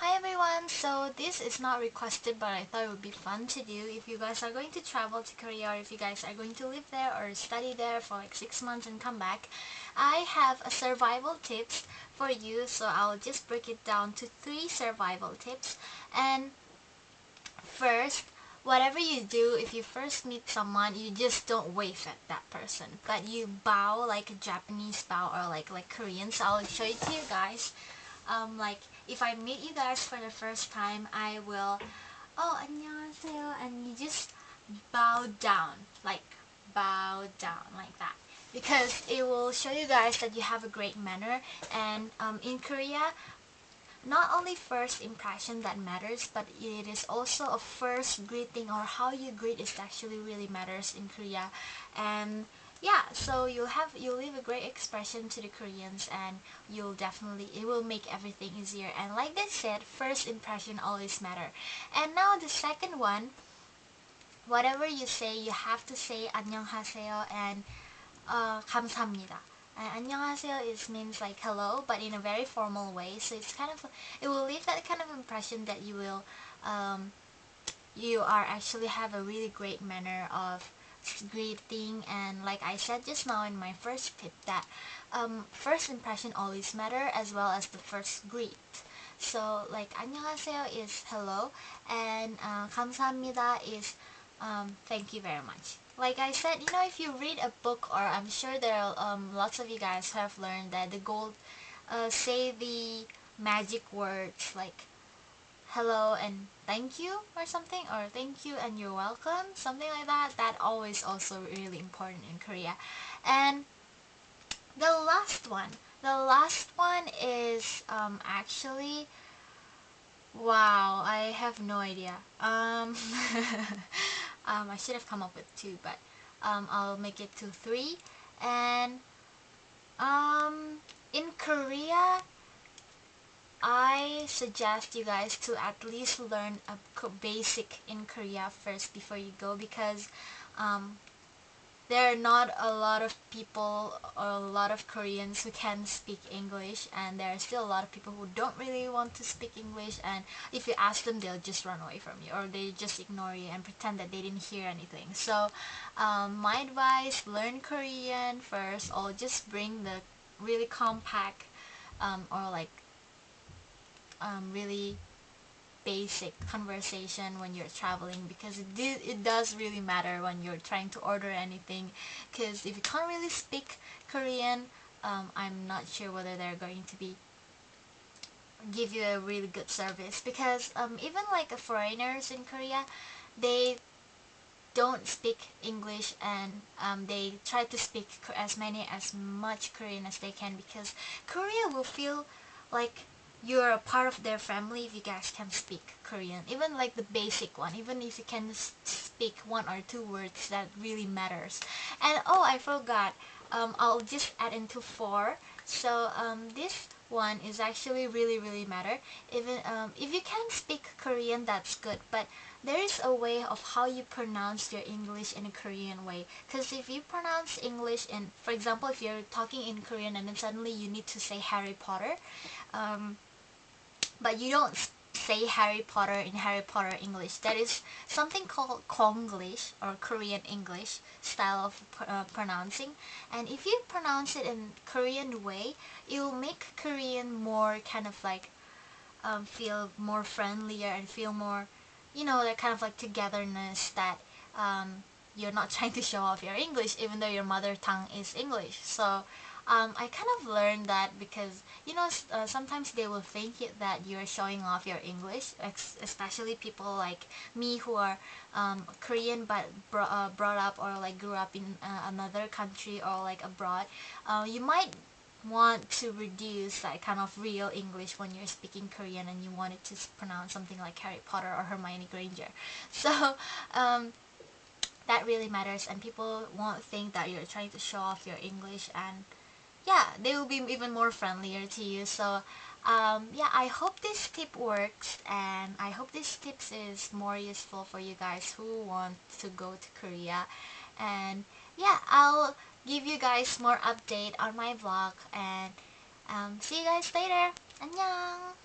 Hi everyone, so this is not requested but I thought it would be fun to do if you guys are going to travel to Korea or if you guys are going to live there or study there for like 6 months and come back. I have a survival tips for you, so I'll just break it down to 3 survival tips. And first, whatever you do, if you first meet someone, you just don't wave at that person, but you bow like a Japanese bow or like Korean. So I'll show it to you guys. Like if I meet you guys for the first time, I will, oh, 안녕하세요, and you just bow down, like that, because it will show you guys that you have a great manner. And in Korea, not only first impression that matters, but it is also a first greeting, or how you greet is actually really matters in Korea. And yeah, so you'll leave a great expression to the Koreans, and it will make everything easier. And like they said, first impression always matter. And now the second one, whatever you say, you have to say 안녕하세요 and 감사합니다. 안녕하세요 means like hello, but in a very formal way. So it will leave that kind of impression that you are actually have a really great manner of greeting. And like I said just now in my first tip, that first impression always matter, as well as the first greet. So like 안녕하세요 is hello, and 감사합니다 is thank you very much. Like I said, if you read a book, or I'm sure there are lots of you guys who have learned that the gold say the magic words like hello and thank you or something, or thank you and you're welcome, something like that. That always also really important in Korea. And the last one is actually, wow, I have no idea. I should have come up with 2, but I'll make it to 3. And in Korea, I suggest you guys to at least learn a basic in Korea first before you go, because there are not a lot of people or a lot of Koreans who can speak English, and there are still a lot of people who don't really want to speak English, and if you ask them, they'll just run away from you, or they just ignore you and pretend that they didn't hear anything. So my advice, learn Korean first, or just bring the really compact or like really basic conversation when you're traveling, because it does really matter when you're trying to order anything. Because if you can't really speak Korean, I'm not sure whether they're going to give you a really good service. Because even like foreigners in Korea, they don't speak English, and they try to speak as much Korean as they can, because Korea will feel like you're a part of their family if you guys can speak Korean, even like the basic one, even if you can speak 1 or 2 words, that really matters. And oh, I forgot, I'll just add into 4. So this one is actually really matter. Even if you can speak Korean, that's good, but there is a way of how you pronounce your English in a Korean way. Because if you pronounce English in, for example, if you're talking in Korean and then suddenly you need to say Harry Potter, but you don't say Harry Potter in Harry Potter English. There is something called Congolese, or Korean English style of pronouncing. And if you pronounce it in Korean way, it will make Korean more kind of like feel more friendlier, and feel more, that kind of like togetherness, that you're not trying to show off your English even though your mother tongue is English. So I kind of learned that, because sometimes they will think that you're showing off your English, especially people like me who are Korean but brought up or like grew up in another country or like abroad. You might want to reduce that kind of real English when you're speaking Korean, and you want it to pronounce something like Harry Potter or Hermione Granger. So that really matters, and people won't think that you're trying to show off your English, and yeah, they will be even more friendlier to you. So yeah, I hope this tip works, and I hope this tips is more useful for you guys who want to go to Korea. And yeah, I'll give you guys more update on my vlog, and see you guys later. 안녕.